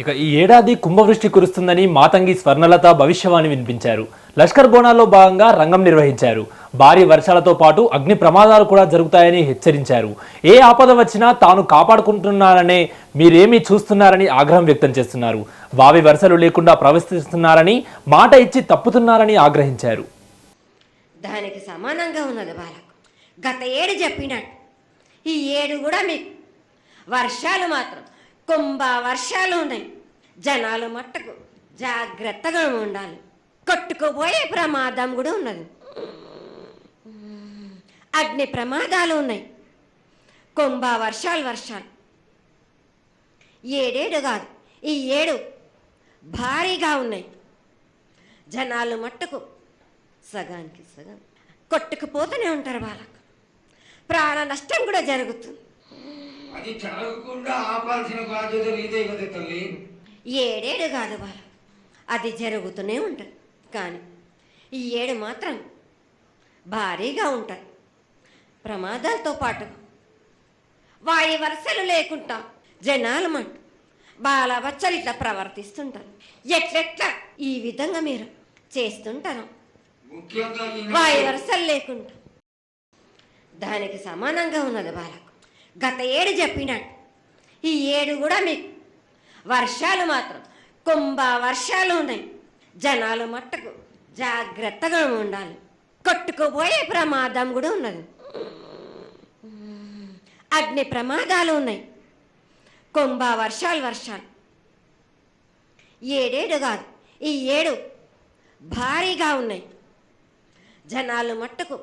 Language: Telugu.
ఇక ఈ ఏడాది కుంభవృష్టి కురుస్తుందని మాతంగి స్వర్ణలత భవిష్యవాణి వినిపించారు. లష్కర్ బోనాల్లో భాగంగా రంగం నిర్వహించారు. భారీ వర్షాలతో పాటు అగ్ని ప్రమాదాలు కూడా జరుగుతాయని హెచ్చరించారు. ఏ ఆపద వచ్చినా తాను కాపాడుకుంటున్నారనే మీరేమీ చూస్తున్నారని ఆగ్రహం వ్యక్తం చేస్తున్నారు. భావి వర్షాలు లేకుండా ప్రవర్తిస్తున్నారని, మాట ఇచ్చి తప్పుతున్నారని ఆగ్రహించారు. దానికి సమానంగా ఉన్నది బాలకు. గత ఏడు చెప్పినట్టు ఈ ఏడు కూడా మీకు వర్షాలు మాత్రం కుంభ వర్షాలు ఉన్నాయి. జనాలు మట్టుకు జాగ్రత్తగా ఉండాలి. కొట్టుకుపోయే ప్రమాదం కూడా ఉన్నది. అగ్ని ప్రమాదాలు ఉన్నాయి. కుంభ వర్షాలు ఏడేడు కాదు, ఈ ఏడు భారీగా ఉన్నాయి. జనాలు మట్టుకు సగానికి సగం కొట్టుకుపోతూనే ఉంటారు. వాళ్ళకు ప్రాణ నష్టం కూడా జరుగుతుంది. అది జరగకుండా ఆపాల్సిన బాధ్యత నీదే కదా తల్లి. ఏడేడు కాదు వాళ్ళ, అది జరుగుతూనే ఉంటుంది. కానీ ఈ ఏడు మాత్రం భారీగా ఉంటాయి. ప్రమాదాలతో పాటు వాడి వరుసలు లేకుండా జనాలు మట్టు బాలబచ్చలు ఇట్లా ప్రవర్తిస్తుంటారు. ఎట్లెట్లా ఈ విధంగా మీరు చేస్తుంటారు వాడి వరుసలు లేకుండా. దానికి సమానంగా ఉన్నది బాలకు. గత ఏడు చెప్పినట్టు ఈ ఏడు కూడా మీకు వర్షాలు మాత్రం కుంభ వర్షాలు ఉన్నాయి. జనాలు మట్టుకు జాగ్రత్తగా ఉండాలి. కొట్టుకుపోయే ప్రమాదం కూడా ఉన్నది. అగ్ని ప్రమాదాలు ఉన్నాయి. కుంభ వర్షాలు ఏడేడు కాదు, ఈ ఏడు భారీగా ఉన్నాయి. జనాలు మట్టుకు